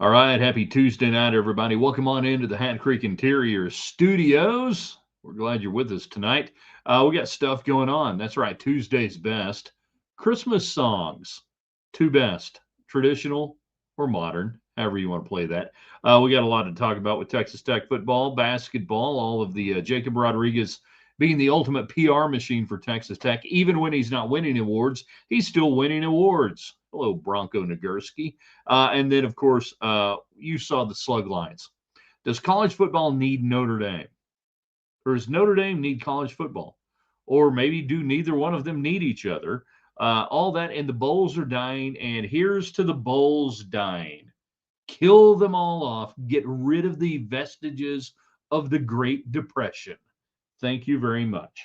All right, happy Tuesday night, everybody. Welcome on into the Hat Creek Interior Studios. We're glad you're with us tonight. We got stuff going on. That's right, Tuesday's best. Christmas songs, two best, traditional or modern, however you want to play that. We got a lot to talk about with Texas Tech football, basketball, all of the Jacob Rodriguez being the ultimate PR machine for Texas Tech. Even when he's not winning awards, he's still winning awards. Hello, Bronco Nagurski. And then, of course, you saw the slug lines. Does college football need Notre Dame? Or does Notre Dame need college football? Or maybe do neither one of them need each other? All that, and the bowls are dying, and here's to the bowls dying. Kill them all off. Get rid of the vestiges of the Great Depression. Thank you very much.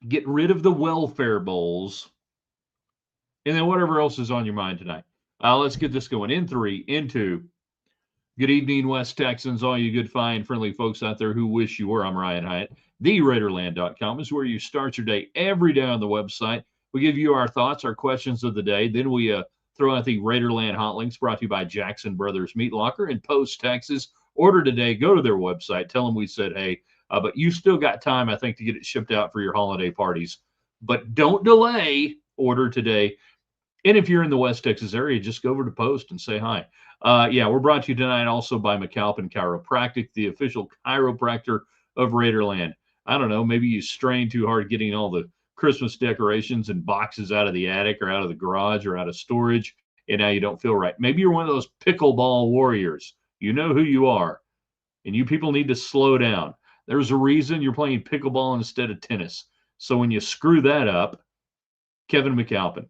Get rid of the welfare bowls, and then whatever else is on your mind tonight. Let's get this going. In three, in two. Good evening, West Texans, all you good, fine, friendly folks out there who wish you were. I'm Ryan Hyatt. TheRaiderland.com is where you start your day every day on the website. We give you our thoughts, our questions of the day. Then we throw out the Raiderland hot links brought to you by Jackson Brothers Meat Locker in Post, Texas. Order today. Go to their website. Tell them we said, hey, but you still got time, I think, to get it shipped out for your holiday parties. But don't delay. Order today. And if you're in the West Texas area, just go over to Post and say hi. We're brought to you tonight also by McAlpin Chiropractic, the official chiropractor of Raiderland. I don't know, maybe you strained too hard getting all the Christmas decorations and boxes out of the attic or out of the garage or out of storage, and now you don't feel right. Maybe you're one of those pickleball warriors. You know who you are, and you people need to slow down. There's a reason you're playing pickleball instead of tennis. So when you screw that up, Kevin McAlpin,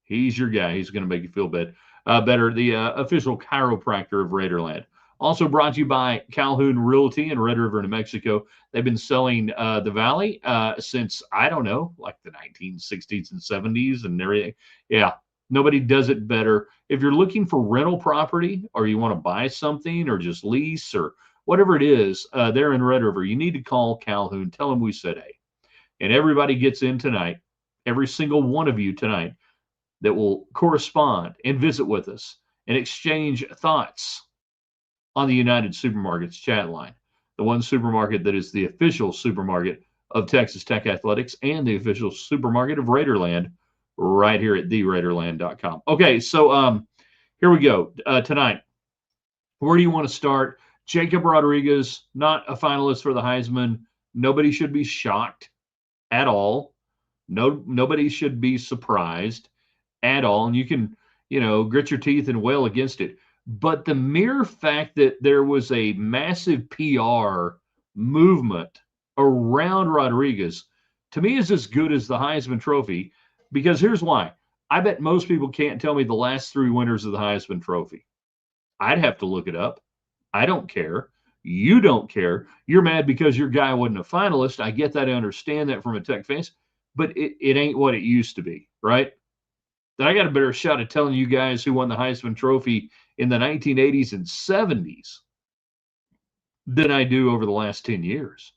he's your guy. He's going to make you feel better. The official chiropractor of Raiderland. Also brought to you by Calhoun Realty in Red River, New Mexico. They've been selling the Valley since, I don't know, like the 1960s and 70s and everything. Yeah, nobody does it better. If you're looking for rental property or you want to buy something or just lease or whatever it is, they're in Red River. You need to call Calhoun. Tell them we said, hey. And everybody gets in tonight, every single one of you tonight, that will correspond and visit with us and exchange thoughts on the United Supermarkets chat line, the one supermarket that is the official supermarket of Texas Tech Athletics and the official supermarket of Raiderland right here at theraiderland.com. Okay, so here we go. Tonight, where do you want to start? Jacob Rodriguez, not a finalist for the Heisman. Nobody should be shocked at all. Nobody should be surprised at all, and you can, grit your teeth and wail against it. But the mere fact that there was a massive PR movement around Rodriguez, to me, is as good as the Heisman Trophy, because here's why. I bet most people can't tell me the last three winners of the Heisman Trophy. I'd have to look it up. I don't care. You don't care. You're mad because your guy wasn't a finalist. I get that. I understand that from a Tech fan, but it ain't what it used to be, right? That I got a better shot at telling you guys who won the Heisman Trophy in the 1980s and 70s than I do over the last 10 years.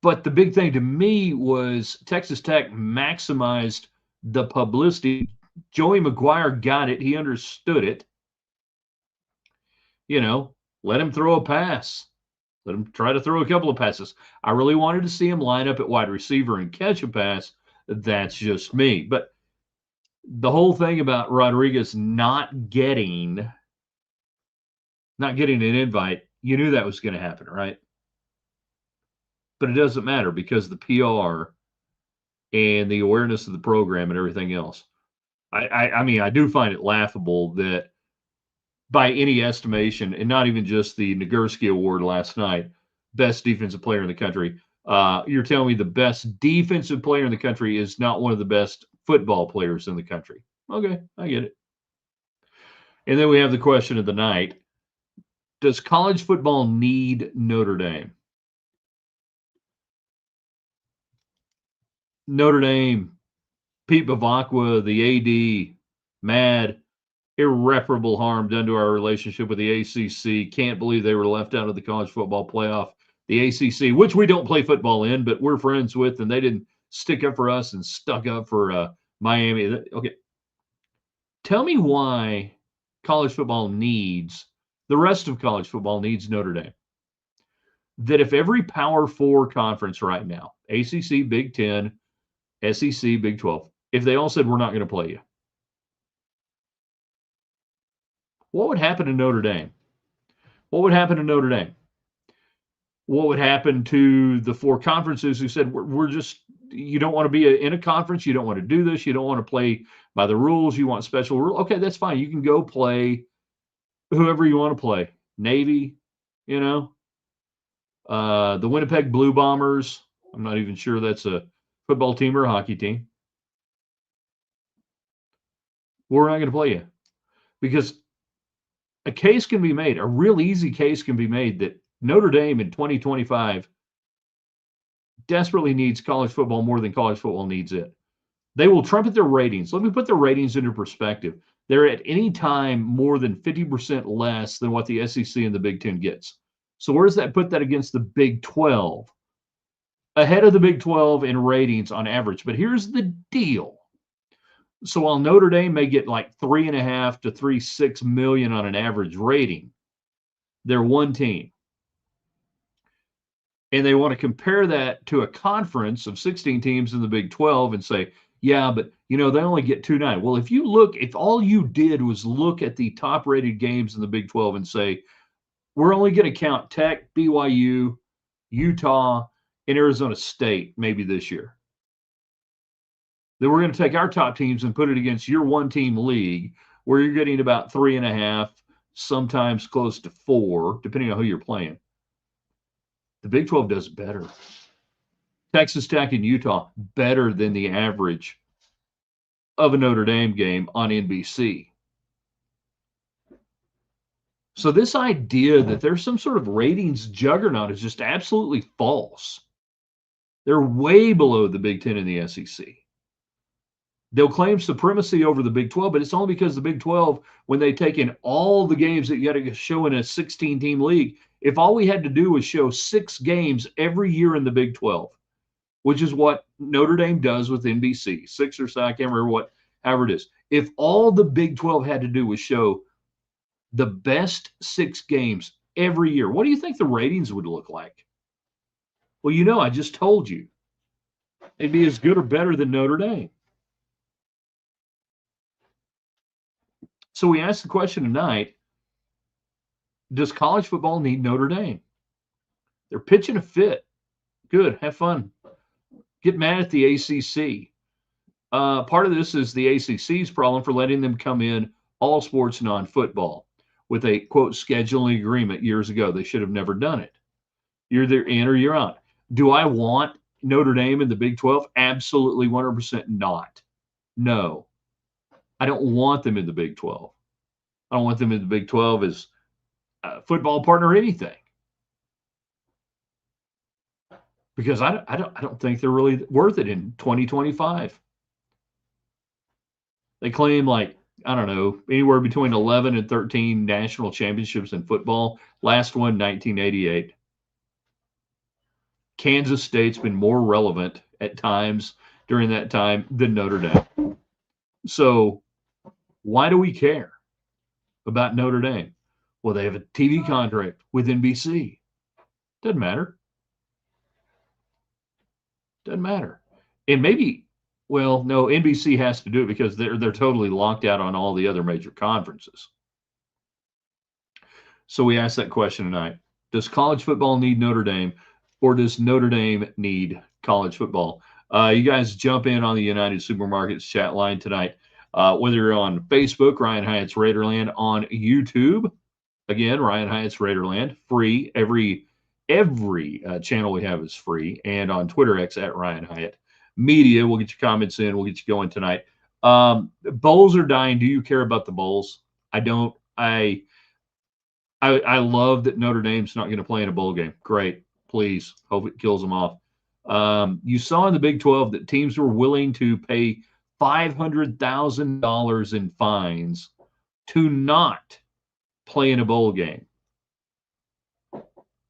But the big thing to me was Texas Tech maximized the publicity. Joey McGuire got it. He understood it. Let him throw a pass. Let him try to throw a couple of passes. I really wanted to see him line up at wide receiver and catch a pass. That's just me. But the whole thing about Rodriguez not getting an invite, you knew that was going to happen, right? But it doesn't matter because the PR and the awareness of the program and everything else. I mean, I do find it laughable that by any estimation, and not even just the Nagurski Award last night, best defensive player in the country, you're telling me the best defensive player in the country is not one of the best football players in the country. Okay, I get it. And then we have the question of the night. Does college football need Notre Dame? Notre Dame, Pete Bavacqua, the AD, mad, irreparable harm done to our relationship with the ACC. Can't believe they were left out of the college football playoff. The ACC, which we don't play football in, but we're friends with, and they didn't stick up for us and stuck up for Miami. Okay, Tell me why college football needs, the rest of college football needs Notre Dame. That if every Power Four conference right now, ACC, Big Ten, SEC, Big 12, if they all said, we're not going to play you, what would happen to Notre Dame? What would happen to Notre Dame? What would happen to the four conferences who said, we're just, you don't want to be in a conference, you don't want to do this, you don't want to play by the rules, you want special rules. Okay, that's fine. You can go play whoever you want to play. Navy, you know, the Winnipeg Blue Bombers. I'm not even sure that's a football team or a hockey team. We're not going to play you because a case can be made, a real easy case can be made that Notre Dame in 2025 desperately needs college football more than college football needs it. They will trumpet their ratings. Let me put their ratings into perspective. They're at any time more than 50% less than what the SEC and the Big Ten gets. So where does that put that against the Big 12? Ahead of the Big 12 in ratings on average. But here's the deal. So while Notre Dame may get like 3.5 to 3.6 million on an average rating, they're one team. And they want to compare that to a conference of 16 teams in the Big 12 and say, yeah, but they only get 2.9. Well, if all you did was look at the top rated games in the Big 12 and say, we're only going to count Tech, BYU, Utah, and Arizona State maybe this year. Then we're going to take our top teams and put it against your one team league where you're getting about 3.5, sometimes close to 4, depending on who you're playing. The Big 12 does better. Texas Tech and Utah better than the average of a Notre Dame game on NBC. So this idea that there's some sort of ratings juggernaut is just absolutely false. They're way below the Big Ten and the SEC. They'll claim supremacy over the Big 12, but it's only because the Big 12, when they take in all the games that you got to show in a 16-team league, if all we had to do was show 6 games every year in the Big 12, which is what Notre Dame does with NBC, 6 or 7, I can't remember however it is. If all the Big 12 had to do was show the best 6 games every year, what do you think the ratings would look like? Well, I just told you. It'd be as good or better than Notre Dame. So we asked the question tonight, does college football need Notre Dame? They're pitching a fit. Good, have fun. Get mad at the ACC. Part of this is the ACC's problem for letting them come in all sports, non-football, with a, quote, scheduling agreement years ago. They should have never done it. You're either in or you're out. Do I want Notre Dame in the Big 12? Absolutely 100% not. No. I don't want them in the Big 12. I don't want them in the Big 12 as a football partner or anything. Because I don't think they're really worth it in 2025. They claim anywhere between 11 and 13 national championships in football. Last one, 1988. Kansas State's been more relevant at times during that time than Notre Dame. So why do we care about Notre Dame? Well, they have a TV contract with NBC. Doesn't matter. Doesn't matter. And maybe, no, NBC has to do it because they're totally locked out on all the other major conferences. So we asked that question tonight. Does college football need Notre Dame, or does Notre Dame need college football? You guys jump in on the United Supermarkets chat line tonight. Whether you're on Facebook, Ryan Hyatt's Raiderland, on YouTube, again, Ryan Hyatt's Raiderland, free. Every channel we have is free, and on Twitter X at Ryan Hyatt Media. We'll get your comments in. We'll get you going tonight. Bowls are dying. Do you care about the bowls? I don't. I love that Notre Dame's not going to play in a bowl game. Great. Please. Hope it kills them off. You saw in the Big 12 that teams were willing to pay $500,000 in fines to not play in a bowl game.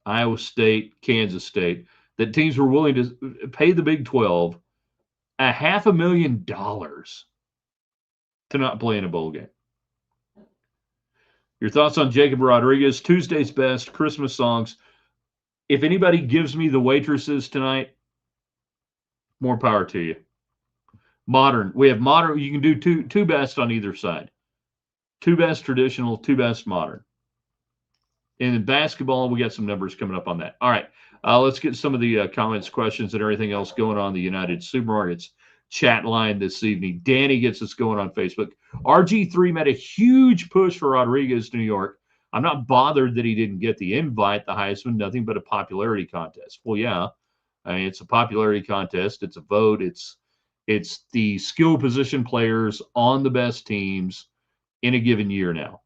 Iowa State, Kansas State, that teams were willing to pay the Big 12 $500,000 to not play in a bowl game. Your thoughts on Jacob Rodriguez, Tuesday's best, Christmas songs. If anybody gives me the waitresses tonight, more power to you. Modern. We have modern. You can do two best on either side. Two best traditional, two best modern. And in basketball, we got some numbers coming up on that. All right. Let's get some of the comments, questions, and everything else going on the United Supermarkets chat line this evening. Danny gets us going on Facebook. RG3 made a huge push for Rodriguez to New York. I'm not bothered that he didn't get the invite, the Heisman, nothing but a popularity contest. Well, yeah. I mean, it's a popularity contest. It's a vote. It's the skill position players on the best teams in a given year now.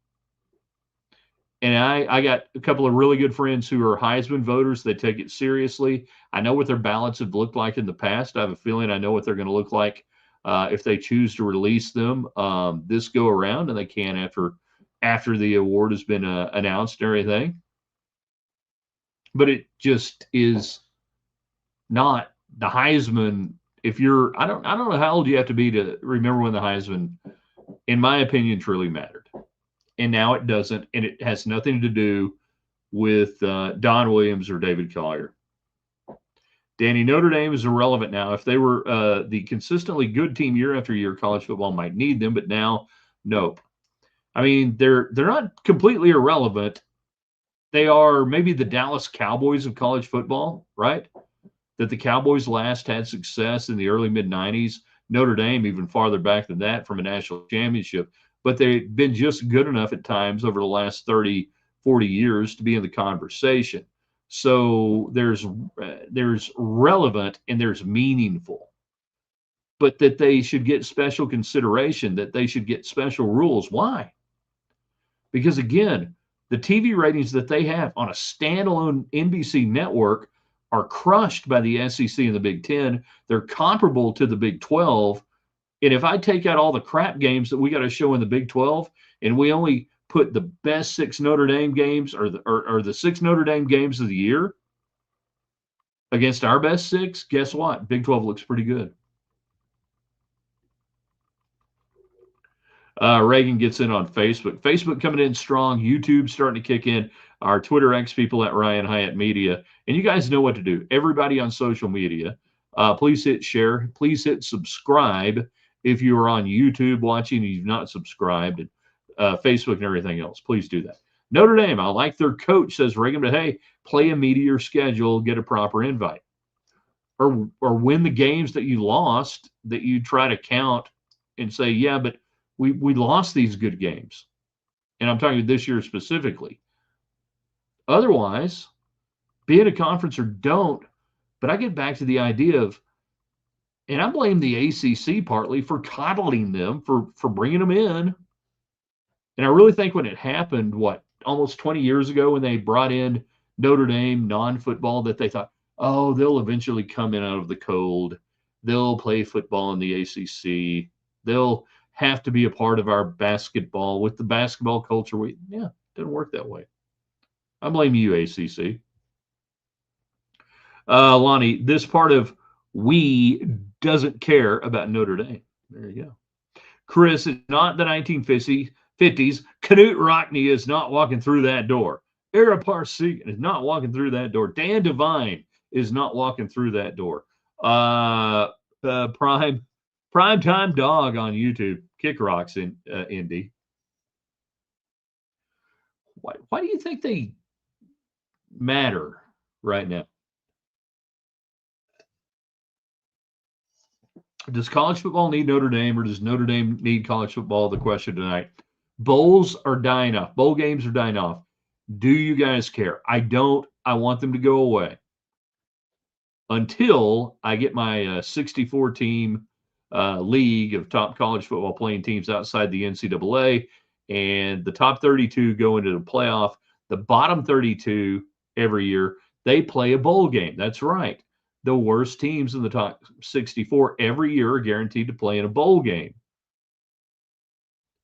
And I got a couple of really good friends who are Heisman voters. They take it seriously. I know what their ballots have looked like in the past. I have a feeling I know what they're going to look like if they choose to release them this go around, and they can after the award has been announced and everything. But it just is not the Heisman. If you're, I don't know how old you have to be to remember when the Heisman, in my opinion, truly mattered. And now it doesn't, and it has nothing to do with Don Williams or David Collier. Danny, Notre Dame is irrelevant now. If they were the consistently good team year after year, college football might need them, but now, nope. I mean, they're not completely irrelevant. They are maybe the Dallas Cowboys of college football, right? That the Cowboys last had success in the early mid-'90s. Notre Dame even farther back than that from a national championship. But they've been just good enough at times over the last 30, 40 years to be in the conversation. So there's relevant and there's meaningful. But that they should get special consideration, that they should get special rules. Why? Because, again, the TV ratings that they have on a standalone NBC network are crushed by the SEC and the Big Ten. They're comparable to the Big 12. And if I take out all the crap games that we got to show in the Big 12, and we only put the best six Notre Dame games or the six Notre Dame games of the year against our best six, guess what? Big 12 looks pretty good. Reagan gets in on Facebook. Facebook coming in strong. YouTube starting to kick in. Our Twitter X people at Ryan Hyatt Media. And you guys know what to do. Everybody on social media, please hit share. Please hit subscribe. If you are on YouTube watching and you've not subscribed, and Facebook and everything else, please do that. Notre Dame, I like their coach, says Reagan, but hey, play a meteor schedule, get a proper invite. Or win the games that you lost that you try to count and say, yeah, but we lost these good games. And I'm talking this year specifically. Otherwise, be in a conference or don't. But I get back to the idea of, and I blame the ACC partly for coddling them, for bringing them in. And I really think when it happened, almost 20 years ago when they brought in Notre Dame non-football, that they thought, oh, they'll eventually come in out of the cold. They'll play football in the ACC. They'll have to be a part of our basketball with the basketball culture. Yeah, it didn't work that way. I blame you, ACC. Lonnie, this part of we doesn't care about Notre Dame. There you go. Chris, it's not the 1950s. Knute Rockne is not walking through that door. Ara Parsegan is not walking through that door. Dan Devine is not walking through that door. Prime time dog on YouTube. Kick rocks in Indy. Why do you think they matter right now? Does college football need Notre Dame, or does Notre Dame need college football? The question tonight. Bowls are dying off. Bowl games are dying off. Do you guys care? I don't. I want them to go away until I get my 64-team league of top college football playing teams outside the NCAA, and the top 32 go into the playoff. The bottom 32 every year, they play a bowl game. That's right. The worst teams in the top 64 every year are guaranteed to play in a bowl game.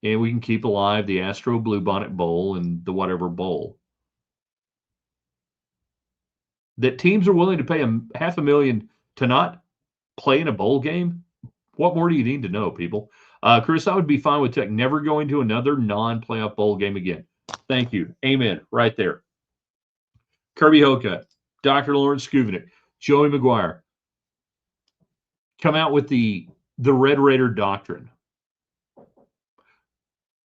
And we can keep alive the Astro Bluebonnet Bowl and the whatever bowl. That teams are willing to pay $500,000 to not play in a bowl game? What more do you need to know, people? Chris, I would be fine with Tech never going to another non-playoff bowl game again. Thank you. Amen. Right there. Kirby Hocutt, Dr. Lawrence Skuvenick, Joey McGuire come out with the Red Raider doctrine.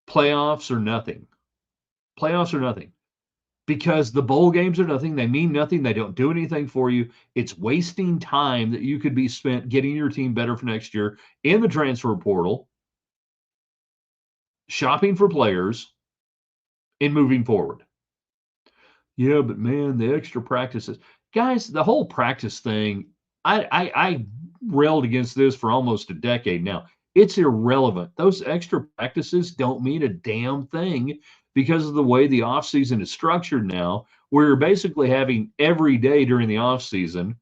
Playoffs or nothing. Playoffs or nothing. Because the bowl games are nothing. They mean nothing. They don't do anything for you. It's wasting time that you could be spent getting your team better for next year in the transfer portal, shopping for players, and moving forward. Yeah, but man, the extra practices. Guys, the whole practice thing, I railed against this for almost a decade now. It's irrelevant. Those extra practices don't mean a damn thing because of the way the offseason is structured now, where you're basically having every day during the offseason,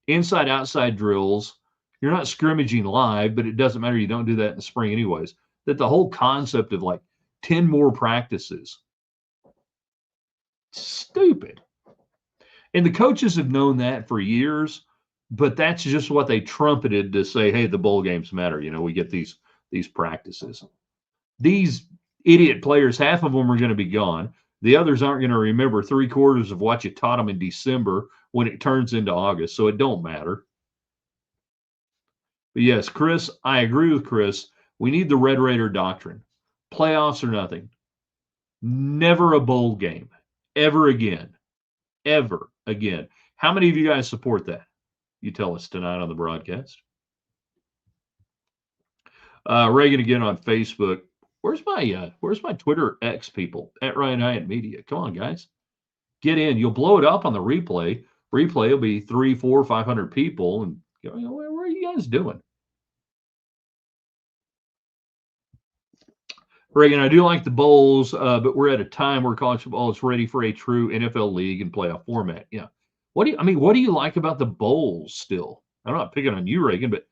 inside outside drills. You're not scrimmaging live, but it doesn't matter. You don't do that in the spring, anyways. That the whole concept of like 10 more practices, stupid. And the coaches have known that for years, but that's just what they trumpeted to say, hey, the bowl games matter. You know, we get these practices. These idiot players, half of them are going to be gone. The others aren't going to remember 3/4 of what you taught them in December when it turns into August, so it don't matter. But yes, Chris, I agree with Chris. We need the Red Raider doctrine. Playoffs or nothing. Never a bowl game. Ever again. Ever again. How many of you guys support that? You tell us tonight on the broadcast. Reagan again on Facebook. Where's my Twitter X people at Ryan Hyatt Media? Come on, guys, get in. You'll blow it up on the replay. Replay will be 300, 400, 500 people, and you know, what are you guys doing? Reagan, I do like the bowls, but we're at a time where college football is ready for a true NFL league and playoff format. Yeah. What do you like about the bowls still? I'm not picking on you, Reagan, but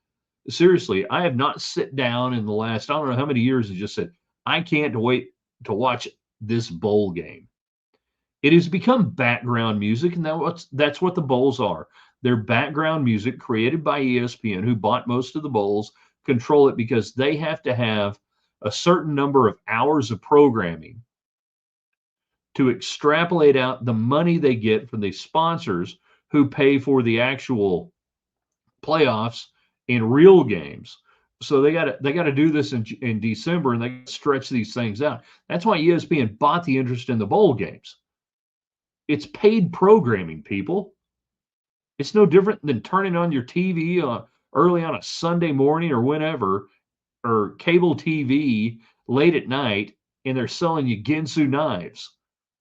seriously, I have not sit down in the last, I don't know how many years, and just said, I can't wait to watch this bowl game. It has become background music, and that's what the bowls are. They're background music created by ESPN, who bought most of the bowls, control it because they have to have a certain number of hours of programming to extrapolate out the money they get from the sponsors who pay for the actual playoffs in real games. So they got to do this in December, and they stretch these things out. That's why ESPN bought the interest in the bowl games. It's paid programming, people. It's no different than turning on your TV early on a Sunday morning or whenever, or cable TV late at night, and they're selling you Ginsu knives.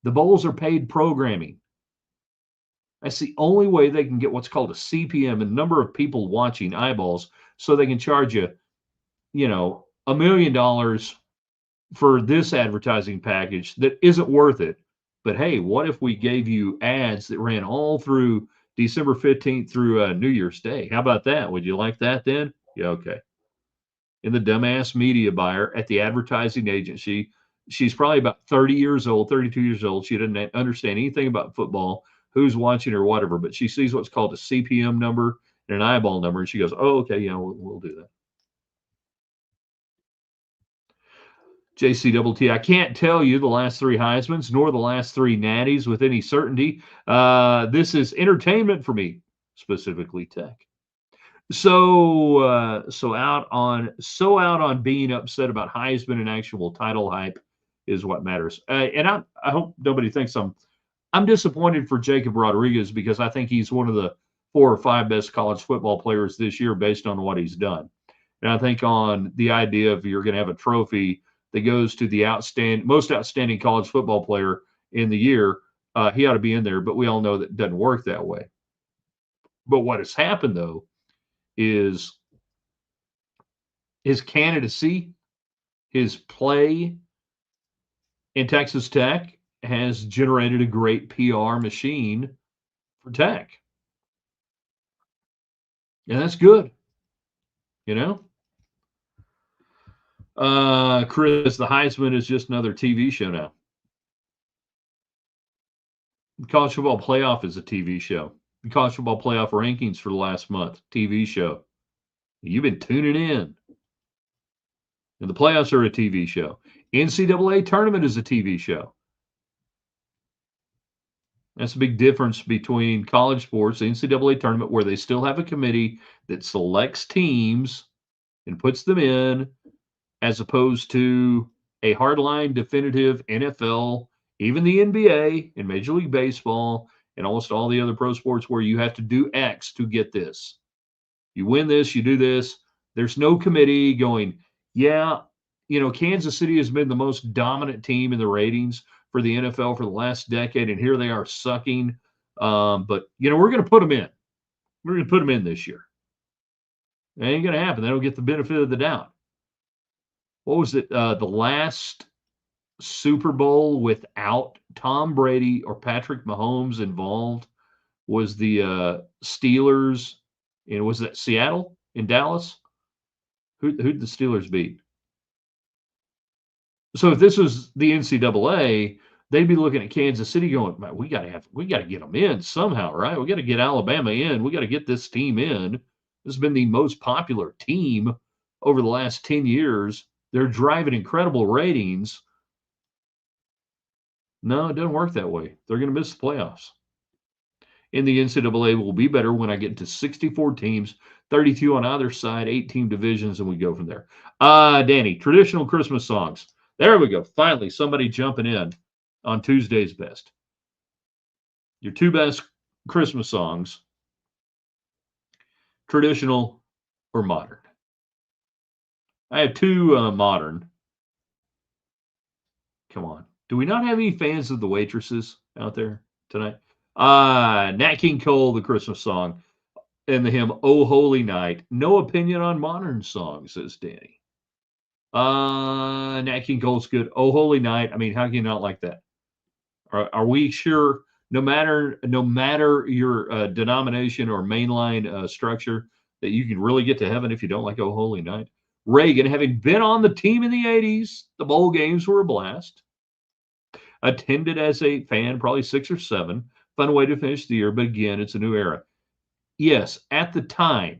The bowls are paid programming. That's the only way they can get what's called a CPM, a number of people watching, eyeballs, so they can charge you, $1 million for this advertising package that isn't worth it. But hey, what if we gave you ads that ran all through December 15th through New Year's Day? How about that? Would you like that then? Yeah, okay. And the dumbass media buyer at the advertising agency, she's probably about 30 years old, 32 years old. She doesn't understand anything about football, who's watching or whatever, but she sees what's called a CPM number and an eyeball number, and she goes, oh, okay, yeah, we'll do that. JCTT, I can't tell you the last 3 Heismans nor the last 3 Natties with any certainty. This is entertainment for me, specifically Tech. So out on being upset about Heisman and actual title hype is what matters. And I hope nobody thinks I'm disappointed for Jacob Rodriguez, because I think he's one of the 4 or 5 best college football players this year based on what he's done. And I think on the idea of you're going to have a trophy that goes to the most outstanding college football player in the year, he ought to be in there. But we all know that it doesn't work that way. But what has happened, though, is his candidacy, his play in Texas Tech has generated a great PR machine for Tech. And that's good. Chris, the Heisman is just another TV show now. The College Football Playoff is a TV show. The College Football Playoff rankings for the last month, TV show. You've been tuning in. And the playoffs are a TV show. NCAA tournament is a TV show. That's a big difference between college sports, the NCAA tournament, where they still have a committee that selects teams and puts them in, as opposed to a hardline, definitive NFL, even the NBA and Major League Baseball and almost all the other pro sports where you have to do X to get this. You win this, you do this. There's no committee going, yeah, Kansas City has been the most dominant team in the ratings for the NFL for the last decade, and here they are sucking. But, we're going to put them in. We're going to put them in this year. It ain't going to happen. They don't get the benefit of the doubt. What was it? The last Super Bowl without Tom Brady or Patrick Mahomes involved was the Steelers. And was that Seattle in Dallas? Who'd the Steelers beat? So if this was the NCAA, they'd be looking at Kansas City going, man, we got to get them in somehow, right? We got to get Alabama in. We got to get this team in. This has been the most popular team over the last 10 years. They're driving incredible ratings. No, it doesn't work that way. They're going to miss the playoffs. In the NCAA will be better when I get to 64 teams, 32 on either side, 8-team divisions, and we go from there. Danny, traditional Christmas songs. There we go. Finally, somebody jumping in on Tuesday's best. Your two best Christmas songs, traditional or modern? I have two modern. Come on. Do we not have any fans of the Waitresses out there tonight? Nat King Cole, the Christmas song, and the hymn "Oh Holy Night." No opinion on modern songs, says Danny. Nat King Cole's good. "Oh Holy Night." I mean, how can you not like that? Are we sure? No matter your denomination or mainline structure, that you can really get to heaven if you don't like "Oh Holy Night." Reagan, having been on the team in the '80s, the bowl games were a blast. Attended as a fan, probably 6 or 7. Fun way to finish the year, but again, it's a new era. Yes, at the time,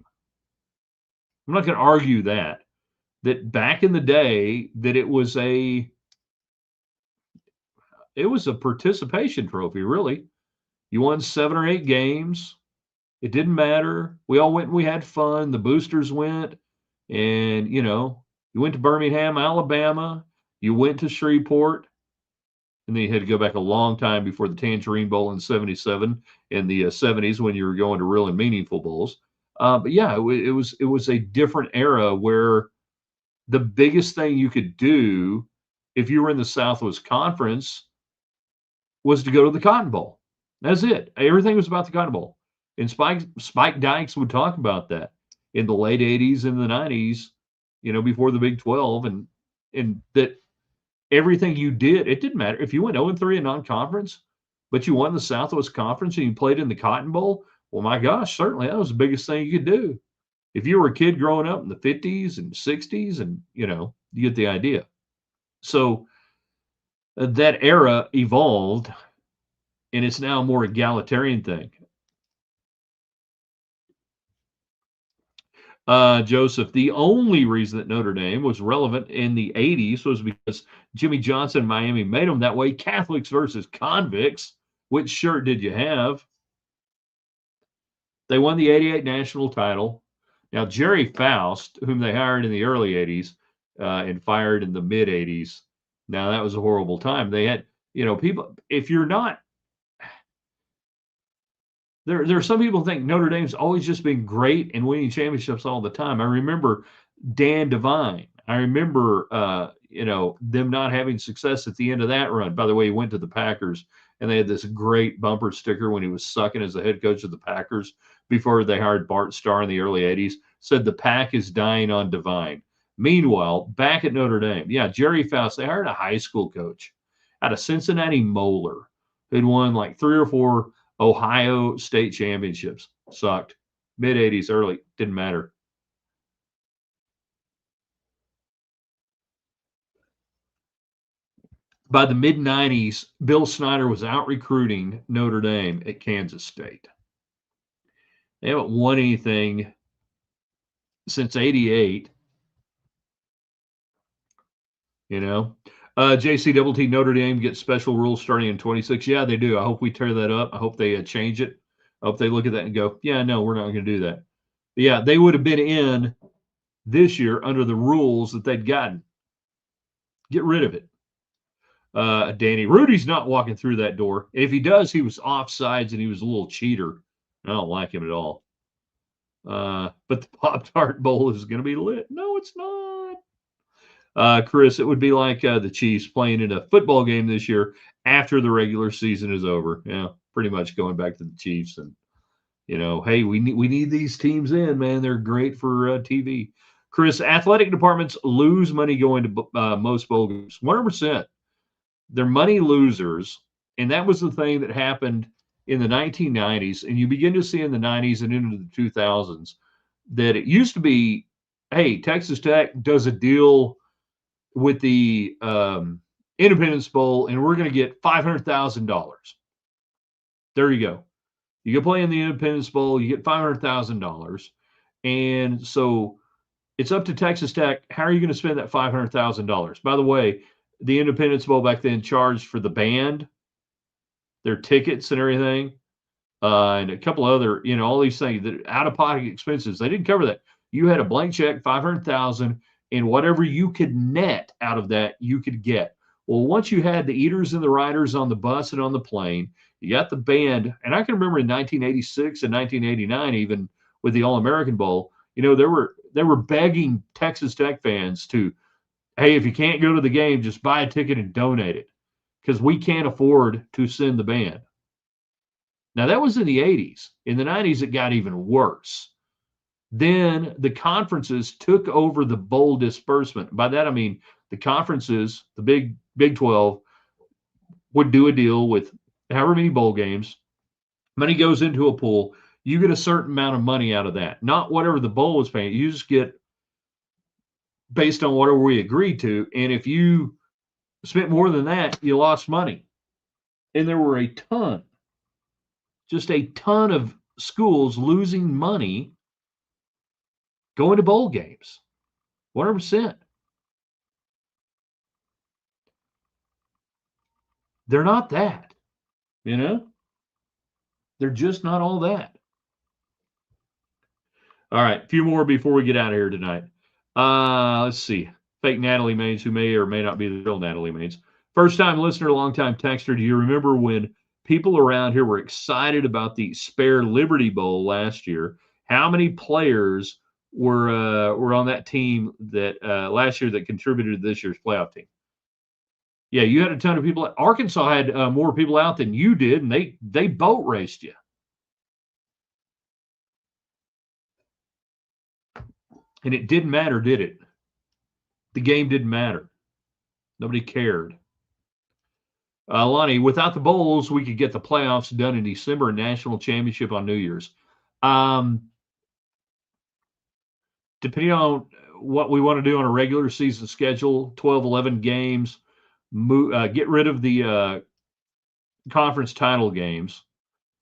I'm not going to argue that back in the day, that it was a participation trophy, really. You won 7 or 8 games. It didn't matter. We all went and we had fun. The boosters went, and you went to Birmingham, Alabama. You went to Shreveport. And then you had to go back a long time before the Tangerine Bowl in '77 in the '70s when you were going to real and meaningful bowls. But yeah, it was a different era where the biggest thing you could do if you were in the Southwest Conference was to go to the Cotton Bowl. That's it. Everything was about the Cotton Bowl. And Spike Dykes would talk about that in the late '80s and the '90s, before the Big 12, and that everything you did, it didn't matter if you went 0-3 in non-conference, but you won the Southwest Conference and you played in the Cotton Bowl. Well, my gosh, certainly that was the biggest thing you could do. If you were a kid growing up in the 50s and 60s, and you get the idea. So that era evolved, and it's now a more egalitarian thing. Joseph, the only reason that Notre Dame was relevant in the '80s was because Jimmy Johnson in Miami made them that way. Catholics versus convicts. Which shirt did you have? They won the '88 national title. Now, Jerry Faust, whom they hired in the early '80s and fired in the mid '80s, now that was a horrible time. They had, people, if you're not, there are some people who think Notre Dame's always just been great and winning championships all the time. I remember Dan Devine. I remember, them not having success at the end of that run. By the way, he went to the Packers, and they had this great bumper sticker when he was sucking as the head coach of the Packers before they hired Bart Starr in the early '80s. Said the pack is dying on Devine. Meanwhile, back at Notre Dame, yeah, Jerry Faust, they hired a high school coach out of Cincinnati Moeller who'd won like 3 or 4 Ohio state championships. Sucked. Mid '80s, early, didn't matter. By the mid '90s, Bill Snyder was out recruiting Notre Dame at Kansas State. They haven't won anything since '88. You know, JC Double T Notre Dame gets special rules starting in 26. Yeah, they do. I hope we tear that up. I hope they change it. I hope they look at that and go, yeah, no, we're not going to do that. But yeah, they would have been in this year under the rules that they'd gotten. Get rid of it. Danny, Rudy's not walking through that door. If he does, he was offsides and he was a little cheater. I don't like him at all. But the Pop Tart Bowl is going to be lit. No, it's not. Chris, it would be like the Chiefs playing in a football game this year after the regular season is over. Yeah, pretty much going back to the Chiefs and hey, we need these teams in, man. They're great for TV. Chris, athletic departments lose money going to most bowl games. 100%. They're money losers, and that was the thing that happened in the 1990s, and you begin to see in the 90s and into the 2000s that it used to be, hey, Texas Tech does a deal with the Independence Bowl, and we're going to get $500,000. There you go. You can play in the Independence Bowl, you get $500,000. And so it's up to Texas Tech. How are you going to spend that $500,000? By the way, the Independence Bowl back then charged for the band, their tickets and everything, and a couple other, all these things that out-of-pocket expenses. They didn't cover that. You had a blank check, $500,000, and whatever you could net out of that, you could get. Well, once you had the eaters and the riders on the bus and on the plane, you got the band, and I can remember in 1986 and 1989, even with the All-American Bowl, they were begging Texas Tech fans to, hey, if you can't go to the game, just buy a ticket and donate it because we can't afford to send the band. Now, that was in the 80s. In the 90s, it got even worse. Then the conferences took over the bowl disbursement. By that, I mean the conferences, the Big 12, would do a deal with however many bowl games. Money goes into a pool. You get a certain amount of money out of that, not whatever the bowl was paying. You just get based on whatever we agreed to. And if you spent more than that, you lost money. And there were just a ton of schools losing money going to bowl games. 100%. They're not that, They're just not all that. All right, a few more before we get out of here tonight. Let's see. Fake Natalie Maines, who may or may not be the real Natalie Maines. First-time listener, long-time texter. Do you remember when people around here were excited about the Spare Liberty Bowl last year? How many players were on that team that last year that contributed to this year's playoff team? Yeah, you had a ton of people. Arkansas had more people out than you did, and they boat raced you. And it didn't matter, did it? The game didn't matter. Nobody cared. Lonnie, without the bowls, we could get the playoffs done in December and national championship on New Year's. Depending on what we want to do on a regular season schedule, 12, 11 games, get rid of the conference title games,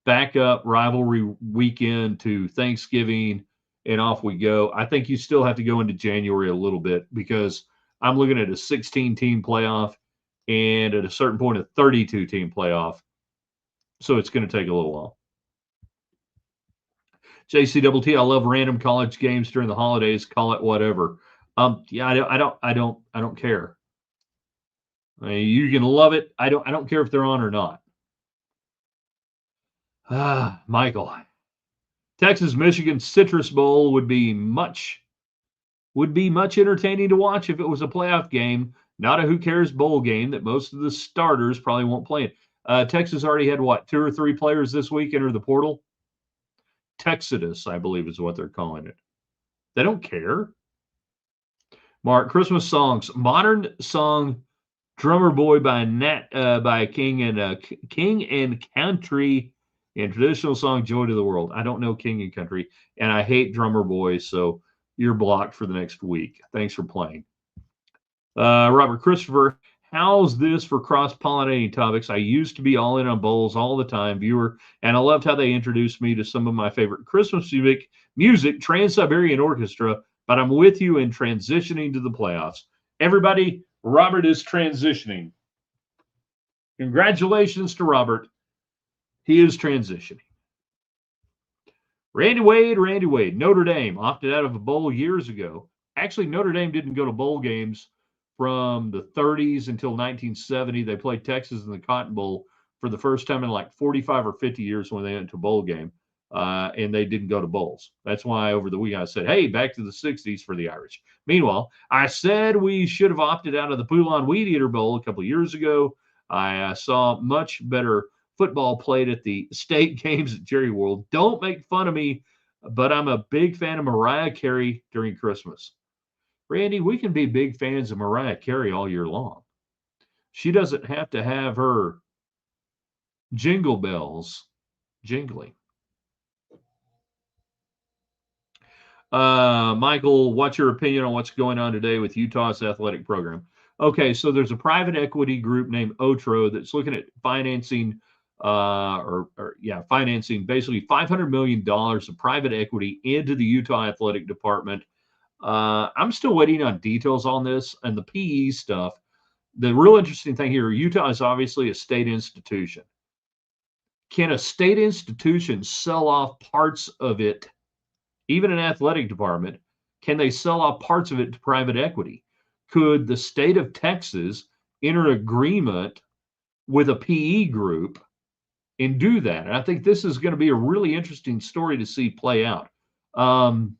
back up rivalry weekend to Thanksgiving, and off we go. I think you still have to go into January a little bit because I'm looking at a 16-team playoff and at a certain point a 32-team playoff. So it's going to take a little while. JCTT, I love random college games during the holidays. Call it whatever. Yeah, I don't care. I mean, you can love it. I don't care if they're on or not. Michael, Texas Michigan Citrus Bowl would be much entertaining to watch if it was a playoff game, not a who cares bowl game that most of the starters probably won't play in. Texas already had what, 2 or 3 players this week enter the portal? Texodus, I believe, is what they're calling it. They don't care. Mark, Christmas songs, modern song "Drummer Boy" by King and Country, and traditional song "Joy to the World." I don't know King and Country, and I hate Drummer Boy, so you're blocked for the next week. Thanks for playing. Robert Christopher, how's this for cross-pollinating topics? I used to be all in on bowls all the time, viewer, and I loved how they introduced me to some of my favorite Christmas music, Trans-Siberian Orchestra, but I'm with you in transitioning to the playoffs. Everybody, Robert is transitioning. Congratulations to Robert. He is transitioning. Randy Wade. Notre Dame opted out of a bowl years ago. Actually, Notre Dame didn't go to bowl games from the 30s until 1970. They played Texas in the Cotton Bowl for the first time in like 45 or 50 years when they went to a bowl game, and they didn't go to bowls. That's why over the weekend I said, hey, back to the 60s for the Irish. Meanwhile, I said we should have opted out of the Poulon Weed Eater Bowl a couple of years ago. I saw much better football played at the state games at Jerry World. Don't make fun of me, but I'm a big fan of Mariah Carey during Christmas. Randy, we can be big fans of Mariah Carey all year long. She doesn't have to have her jingle bells jingling. Michael, what's your opinion on what's going on today with Utah's athletic program? Okay, so there's a private equity group named Notre that's looking at financing, financing basically $500 million of private equity into the Utah athletic department. I'm still waiting on details on this and the PE stuff. The real interesting thing here, Utah is obviously a state institution. Can a state institution sell off parts of it, even an athletic department? Can they sell off parts of it to private equity? Could the state of Texas enter an agreement with a PE group and do that? And I think this is going to be a really interesting story to see play out. I'm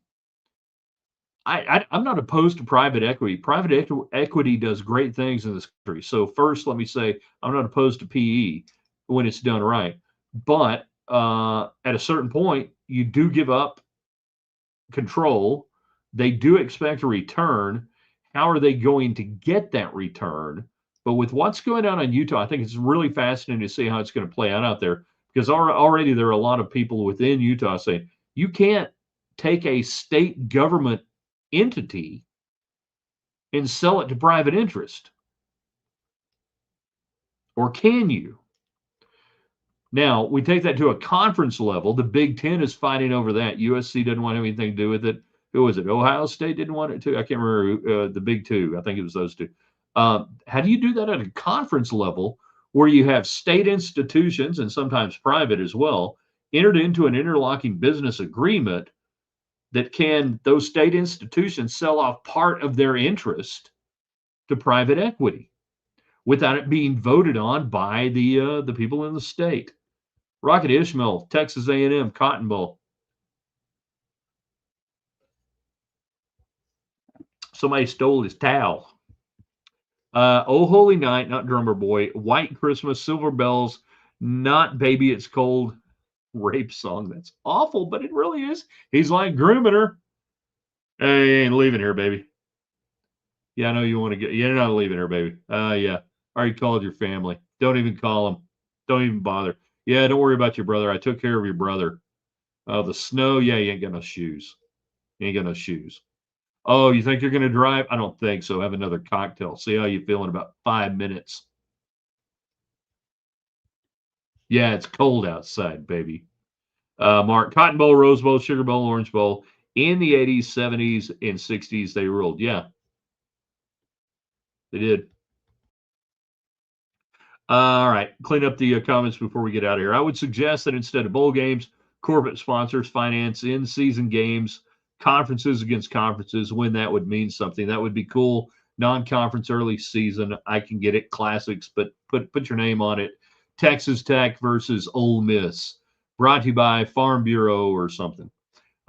not opposed to private equity. Private equity does great things in this country. So first, let me say I'm not opposed to PE when it's done right. But at a certain point, you do give up control. They do expect a return. How are they going to get that return? But with what's going on in Utah, I think it's really fascinating to see how it's going to play out there, because already there are a lot of people within Utah saying you can't take a state government entity and sell it to private interest. Or can you? Now, we take that to a conference level. The Big Ten is fighting over that. USC doesn't want anything to do with it. Who was it? Ohio State didn't want it too. I can't remember the Big Two. I think it was those two. How do you do that at a conference level where you have state institutions and sometimes private as well entered into an interlocking business agreement that can those state institutions sell off part of their interest to private equity without it being voted on by the people in the state? Rocket Ishmael, Texas A&M, Cotton Bowl. Somebody stole his towel. Oh Holy Night, not Drummer Boy. White Christmas, Silver Bells, not Baby It's Cold. Rape song. That's awful, but it really is. He's like grooming her. Hey, you ain't leaving here, baby. Yeah, I know you want to get. You're not leaving her, baby. Yeah. Already called your family. Don't even call them. Don't even bother. Yeah, don't worry about your brother. I took care of your brother. The snow, yeah, you ain't got no shoes. You ain't got no shoes. Oh, you think you're going to drive? I don't think so. Have another cocktail. See how you feel in about 5 minutes. Yeah, it's cold outside, baby. Mark, Cotton Bowl, Rose Bowl, Sugar Bowl, Orange Bowl. In the 80s, 70s, and 60s, they ruled. Yeah, they did. All right, clean up the comments before we get out of here. I would suggest that instead of bowl games, corporate sponsors finance in-season games, conferences against conferences, when that would mean something. That would be cool. Non-conference early season, I can get it. Classics, but put your name on it. Texas Tech versus Ole Miss. Brought to you by Farm Bureau or something.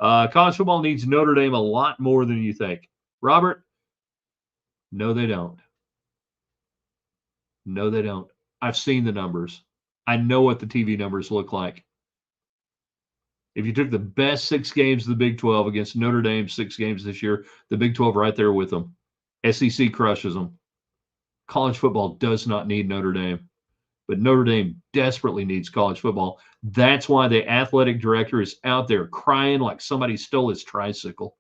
College football needs Notre Dame a lot more than you think. Robert? No, they don't. No, they don't. I've seen the numbers. I know what the TV numbers look like. If you took the best 6 games of the Big 12 against Notre Dame, 6 games this year, the Big 12 right there with them. SEC crushes them. College football does not need Notre Dame, but Notre Dame desperately needs college football. That's why the athletic director is out there crying like somebody stole his tricycle.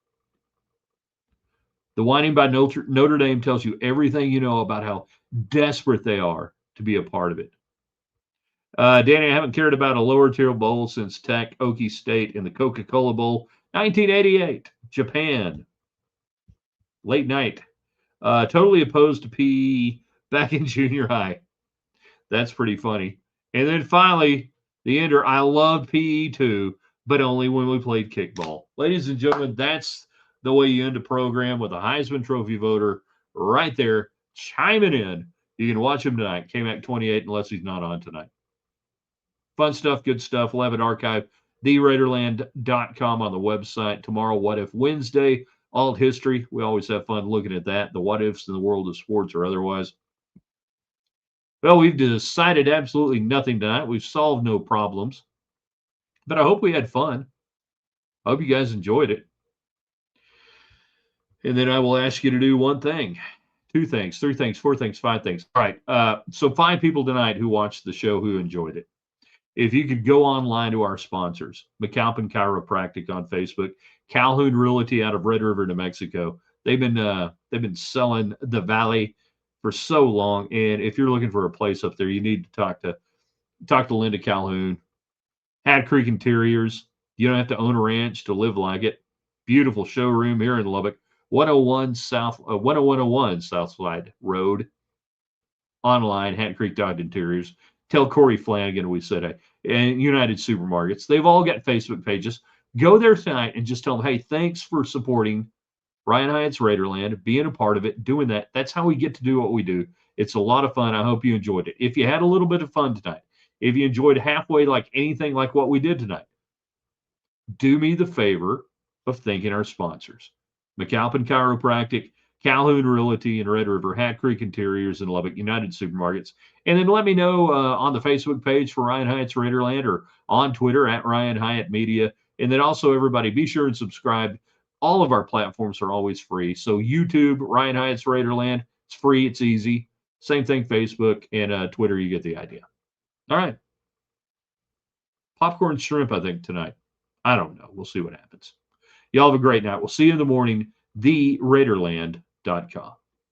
The whining by Notre Dame tells you everything you know about how desperate they are to be a part of it. Danny, I haven't cared about a lower tier bowl since Tech, Okie State, and the Coca-Cola Bowl, 1988, Japan. Late night. Totally opposed to PE back in junior high. That's pretty funny. And then finally, the ender, I loved PE too, but only when we played kickball. Ladies and gentlemen, that's the way you end a program with a Heisman Trophy voter right there chiming in. You can watch him tonight. K-Mac 28, unless he's not on tonight. Fun stuff, good stuff. We'll have it archived. TheRaiderland.com on the website. Tomorrow, What If Wednesday, alt history. We always have fun looking at that, the what ifs in the world of sports or otherwise. Well, we've decided absolutely nothing tonight. We've solved no problems. But I hope we had fun. I hope you guys enjoyed it. And then I will ask you to do one thing, two things, three things, four things, five things. All right. So 5 people tonight who watched the show who enjoyed it. If you could go online to our sponsors, McAlpin Chiropractic on Facebook, Calhoun Realty out of Red River, New Mexico. They've been selling the Valley for so long, and if you're looking for a place up there, you need to talk to Linda Calhoun. Hat Creek Interiors. You don't have to own a ranch to live like it. Beautiful showroom here in Lubbock. 10101 Southside Road. Online, Hat Creek Dodge Interiors. Tell Corey Flanagan we said it. And United Supermarkets. They've all got Facebook pages. Go there tonight and just tell them, hey, thanks for supporting Ryan Hyatt's Raiderland, being a part of it, doing that. That's how we get to do what we do. It's a lot of fun. I hope you enjoyed it. If you had a little bit of fun tonight, if you enjoyed halfway like anything like what we did tonight, do me the favor of thanking our sponsors. McAlpin Chiropractic, Calhoun Realty in Red River, Hat Creek Interiors in Lubbock, United Supermarkets. And then let me know on the Facebook page for Ryan Hyatt's Raiderland or on Twitter at Ryan Hyatt Media. And then also, everybody, be sure and subscribe. All of our platforms are always free. So YouTube, Ryan Hyatt's Raiderland, it's free, it's easy. Same thing, Facebook and Twitter, you get the idea. All right. Popcorn shrimp, I think, tonight. I don't know. We'll see what happens. Y'all have a great night. We'll see you in the morning. TheRaiderland.com.